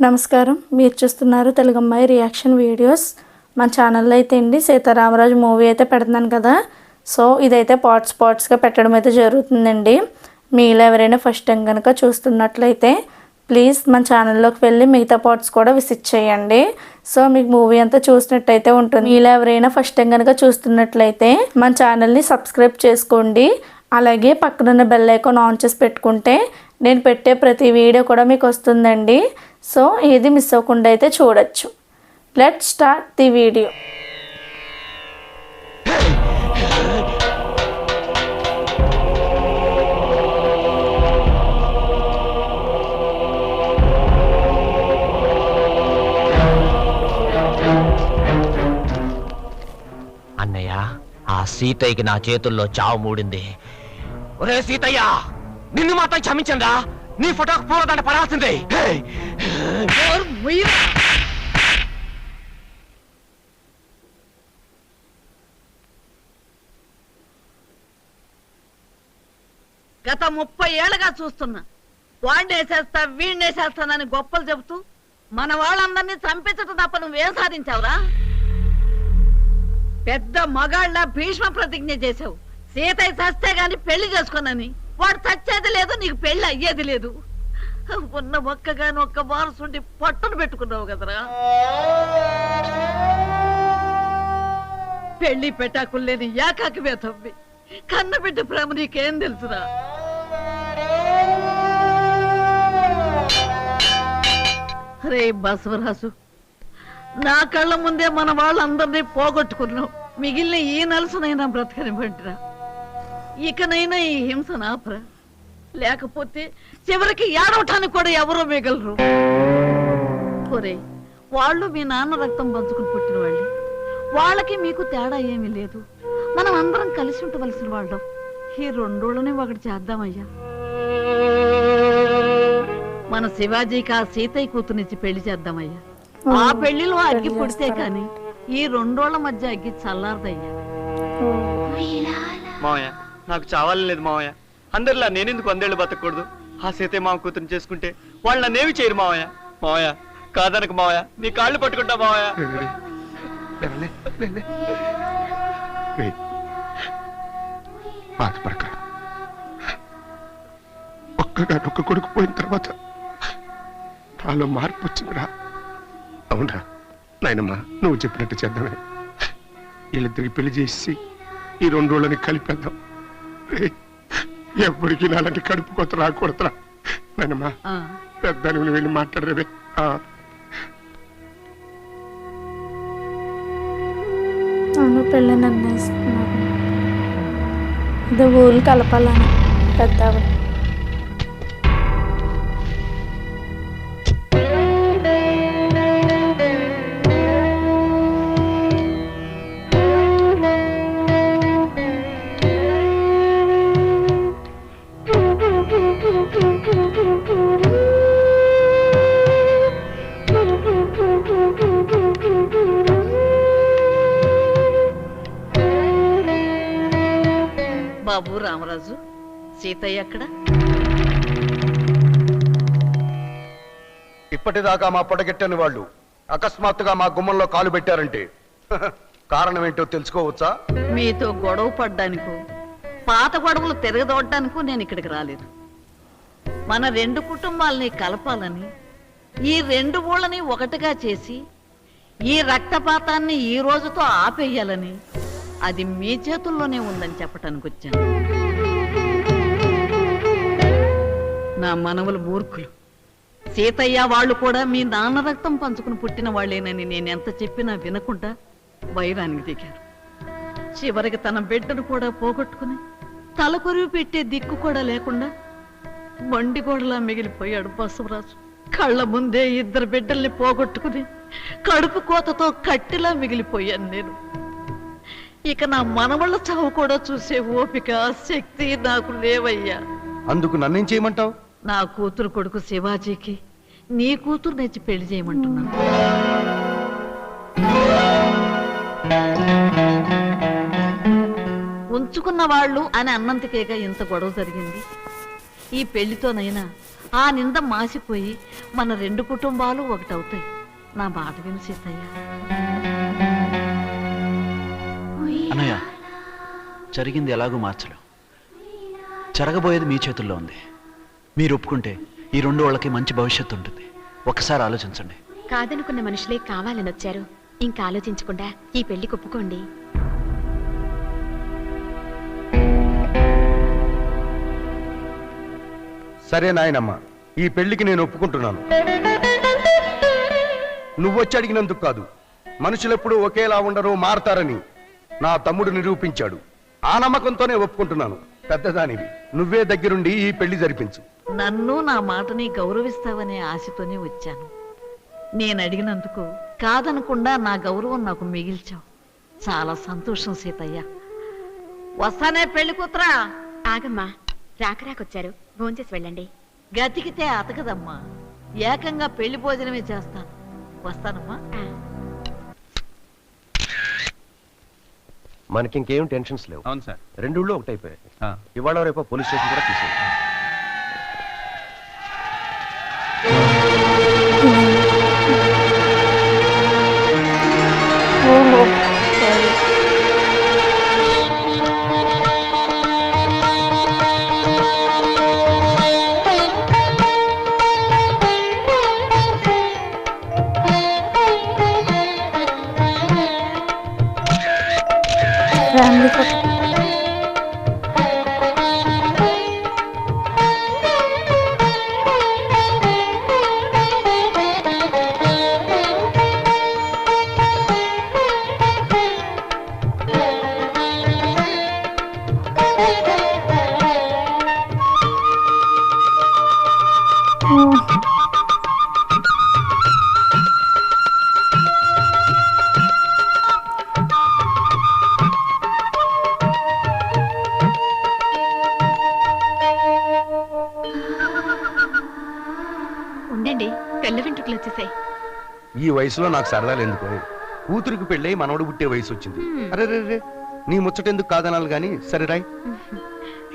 నమస్కారం. మీరు చూస్తున్నారు తెలుగమ్మాయి రియాక్షన్ వీడియోస్. మన ఛానల్లో అయితే అండి సీతారామరాజు మూవీ అయితే పెడుతున్నాను కదా. సో ఇదైతే పార్ట్స్గా పెట్టడం అయితే జరుగుతుందండి. మీలో ఎవరైనా ఫస్ట్ టైం కనుక చూస్తున్నట్లయితే ప్లీజ్ మన ఛానల్లోకి వెళ్ళి మిగతా పార్ట్స్ కూడా విజిట్ చేయండి. సో మీకు మూవీ అంతా చూసినట్టయితే ఉంటుంది. మీలో ఎవరైనా ఫస్ట్ టైం కనుక చూస్తున్నట్లయితే మన ఛానల్ని సబ్స్క్రైబ్ చేసుకోండి. అలాగే పక్కనున్న బెల్ ఐకాన్ ఆన్ చేసి పెట్టుకుంటే నేను పెట్టే ప్రతి వీడియో కూడా మీకు వస్తుందండి. సో ఏది మిస్ అవ్వకుండా అయితే చూడొచ్చు. Let's start the video. అన్నయ్య, ఆ సీతయ్యకి నా చేతుల్లో చావు మూడింది. ఒరే సీతయ్య, నిన్ను మాత్రం క్షమించండా. నీ ఫోటోకు పూలదండ పడాల్సిందే. గత 30 ఏళ్ళగా చూస్తున్నా. వాడినేసేస్తా వీడినేసేస్తానని గొప్పలు చెబుతూ మన వాళ్ళందరినీ చంపించటం తప్ప నువ్వేం సాధించావురా? పెద్ద మగాళ్ళ భీష్మ ప్రతిజ్ఞ చేసావు. సీతయ్య చస్తే గాని పెళ్లి చేసుకోనని. వాడు చచ్చేది లేదు, నీకు పెళ్లి అయ్యేది లేదు. ఉన్న ఒక్కగాని ఒక్క వారసుండి పట్టును పెట్టుకున్నావు కదరా. పెళ్లి పెట్టాకుల్లేని ఏకాకి వేతవ్వి. కన్న బిడ్డ ప్రేమ నీకేం తెలుసురా? రే బసవరాజు, నా కళ్ళ ముందే మన వాళ్ళందరినీ పోగొట్టుకున్నావు. మిగిలిన ఈ నలుసునైనా బ్రతకనివ్వండిరా. ఇకనైనా ఈ హింస నాపరా, లేకపోతే చివరికి ఏడవటానికి కూడా ఎవరో మిగలరు. ఒరే, వాళ్ళు మీ నాన్న రక్తం పంచుకుని పుట్టిన వాళ్ళే. వాళ్ళకి మీకు తేడా ఏమీ లేదు. మనం అందరం కలిసి ఉండవలసిన వాళ్ళం. ఈ 2 రోజులని ఒకటి చేద్దామయ్యా. మన శివాజీకి ఆ సీతయ్య కూతురునిచ్చి పెళ్లి చేద్దామయ్యా. ఆ పెళ్లిలో అగ్గి పుడితే కాని ఈ 2 రోజుల మధ్య అగ్గి చల్లారదయ్యా. మావయ్య, నాకు చావాలని లేదు మావయ్య. అందరిలా నేనెందుకు 100 ఏళ్ళు బతకూడదు? ఆ సీతే మా కూతురుని చేసుకుంటే వాళ్ళు నన్నేమి చేయరు మావయ్య. మావయ్య కాదనకు మావయ్య, నీ కాళ్ళు పట్టుకుంటా మావయ్య. బాధపడక. ఒక్క కొడుకు పోయిన తర్వాత నాలో మార్పు వచ్చిందిరా. అవునరా నాయనమ్మా, నువ్వు చెప్పినట్టు చేద్దామే. వీళ్ళిద్దరికి పెళ్లి చేసి ఈ 2 రోజులని కలిపేద్దాం. ఎప్పటికీ నాలంటి కడుపు కొత్త రాకూడదురా నాయనమ్మా. పెద్దాన్ని వెళ్ళి మాట్లాడరేవే. పెళ్ళి నిర్ణయిస్తున్నాను. ఇది ఊళ్ళు కలపాలని పెద్ద బాబు రామరాజు, సీతయ్య ఎక్కడ? ఇప్పటిదాకా మా పొడగెట్టని వాళ్ళు అకస్మాత్తుగా మా గుమ్మంలో కాలు పెట్టారంటే కారణం ఏంటో తెలుసుకోవచ్చా? మీతో గొడవ పడ్డానికో పాత గొడవలు తిరగదోడ్డానికో నేను ఇక్కడికి రాలేదు. మన 2 కుటుంబాలని కలపాలని, ఈ 2 ఊళ్ళని ఒకటిగా చేసి ఈ రక్తపాతాన్ని ఈ రోజుతో ఆపేయాలని, అది మీ చేతుల్లోనే ఉందని చెప్పటానికి వచ్చాను. నా మనవలు మూర్ఖులు. సీతయ్య వాళ్ళు కూడా మీ నాన్న రక్తం పంచుకుని పుట్టిన వాళ్ళేనని నేనెంత చెప్పినా వినకుండా వైరానికి దిగారు. చివరికి తన బిడ్డను కూడా పోగొట్టుకుని తలకొరివి పెట్టే దిక్కు కూడా లేకుండా మొండిగోడలా మిగిలిపోయాడు బసవరాజు. కళ్ళ ముందే 2 బిడ్డల్ని పోగొట్టుకుని కడుపు కోతతో కట్టిలా మిగిలిపోయాను నేను. ఇక నా మనవళ్ళ చావు కూడా చూసే ఓపిక, శక్తి నాకు లేవయ్యా. అందుకు నన్నేం చేయమంటావు? నా కూతురు కొడుకు శివాజీకి నీ కూతురు నచ్చి పెళ్లి చేయమంటున్నాను. ఉంచుకున్న వాళ్ళు అని అన్నంతకేగా ఇంత గొడవ జరిగింది. ఈ పెళ్లితోనైనా ఆ నింద మాసిపోయి మన 2 కుటుంబాలు ఒకటవుతాయి. నా బాధ విను సీతయ్య. అన్నయ్య, జరిగింది ఎలాగూ మార్చలేం. జరగబోయేది మీ చేతుల్లో ఉంది. మీరు ఒప్పుకుంటే ఈ 2 వాళ్ళకి మంచి భవిష్యత్తు ఉంటుంది. ఒకసారి ఆలోచించండి. కాదనుకున్న మనుషులే కావాలని వచ్చారు. ఇంకా ఆలోచించకుండా ఈ పెళ్లి ఒప్పుకోండి. సరే నాయనమ్మ, ఈ పెళ్లికి నేను ఒప్పుకుంటున్నాను. నువ్వొచ్చి అడిగినందుకు కాదు, మనుషులెప్పుడు ఒకేలా ఉండరు, మారతారని నా తమ్ముడు నిరూపించాడు. ఆ నమ్మకంతోనే ఒప్పుకుంటున్నాను. పెద్దదానివి, నువ్వే దగ్గరుండి ఈ పెళ్లి జరిపించు. నన్ను నా మాటని గౌరవిస్తావనే ఆశతోనే వచ్చాను. నేను అడిగినందుకు కాదనకుండా నా గౌరవం నాకు మిగిల్చావు. చాలా సంతోషం సీతయ్య. వస్తానే పెళ్లి కూతురా. ఆగమ్మా, రాకరాకొచ్చారు, భోంచేసి వెళ్ళండి. గతికితే అతకదమ్మా. ఏకంగా పెళ్లి భోజనమే చేస్తాను. వస్తానమ్మా. మనకి ఇంకేం టెన్షన్స్ లేవు. అవును సార్. 2 ఊళ్ళో ఒకటైపోయాయి. ఇవాళ రేపు పోలీస్ స్టేషన్ కూడా తీసేది. ఓహో సరే. Family photo. ఉండండి, పెళ్లి వెంట్రుకలు వచ్చేసాయి. ఈ వయసులో నాకు సరదాలు ఎందుకు? కూతురికి పెళ్ళై మనవడు పుట్టే వయసు వచ్చింది. అరే రే రే, నీ ముచ్చటెందుకు కాదనాలి గాని. సరే రాయ్,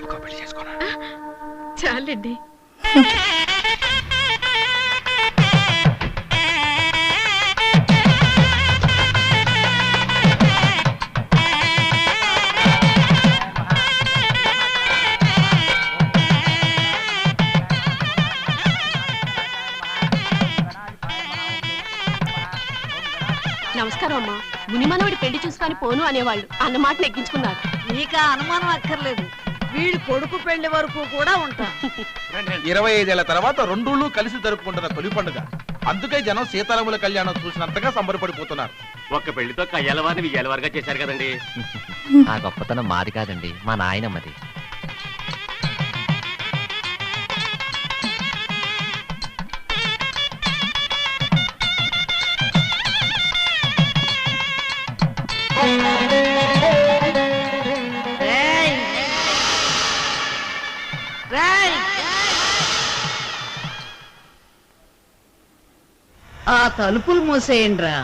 ఇంకో పెళ్లి చేసుకోనా? చాలండి. నమస్కారం అమ్మా. మునిమనవడి పెళ్లి చూసుకొని పోను అనేవాళ్ళు అన్నమాట నెగ్గించుకున్నారు. నీకా అనుమానం అక్కర్లేదు. వీడి కొడుకు పెళ్లి వరకు కూడా ఉంటా. 25 ఏళ్ల తర్వాత 2 కలిసి జరుపుకుంటున్న తొలి పండుగ. అందుకే జనం సీతారాముల కళ్యాణం చూసినంతగా సంబరపడిపోతున్నారు. ఒక్క పెళ్లితో కయ్యాలవారిని విజయాలవారిగా చేశారు కదండి. ఆ గొప్పతనం మాది కాదండి, మా నాయనమ్మది. రేయ్! రేయ్! ఆ తలుపులు మూసేయండిరా.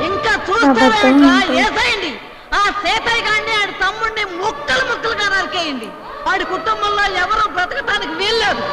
ఇంకా చూస్తారా? ఏసేయండి. ఆ సీతయ్య గారిని ఆడి తమ్ముడిని ముక్కలు ముక్కలుగా నరికేయండి. వాడి కుటుంబంలో ఎవరూ బ్రతకటానికి వీల్లేదు.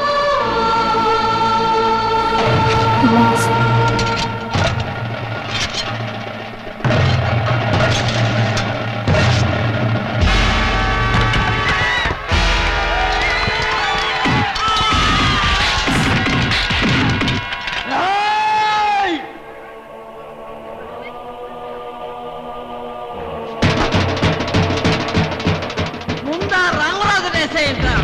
ముందా రామరాజు వేసేయండి.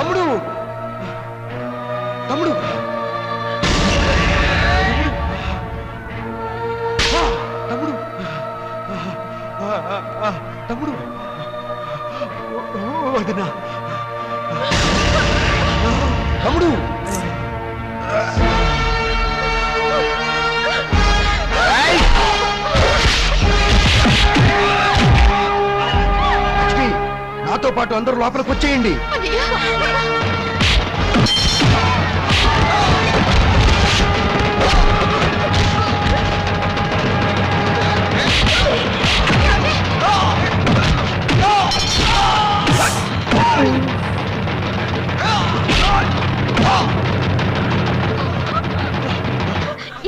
తమ్ముడు తమ్ముడు తమ్ముడు తమ్ముడు వదినా తమ్ముడు లక్ష్మి, నాతో పాటు అందరూ లోపలికి వచ్చేయండి.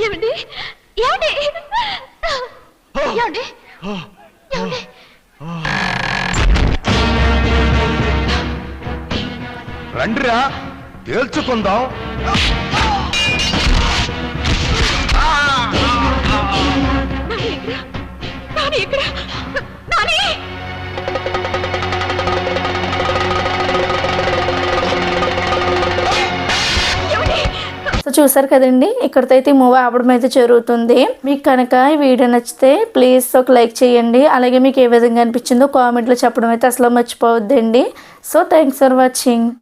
ఏమండి ఏమండి ఏమండి ఏమండి రండిరా తేల్చుకుందాం. నాని ఇక్కడ నాని సో చూసారు కదండి, ఇక్కడితో అయితే ఈ మూవీ ఆపడం అయితే జరుగుతుంది. మీకు కనుక ఈ వీడియో నచ్చితే ప్లీజ్ ఒక లైక్ చేయండి. అలాగే మీకు ఏ విధంగా అనిపించిందో కామెంట్లో చెప్పడం అయితే అసలు మర్చిపోవద్దండి. So thanks for watching.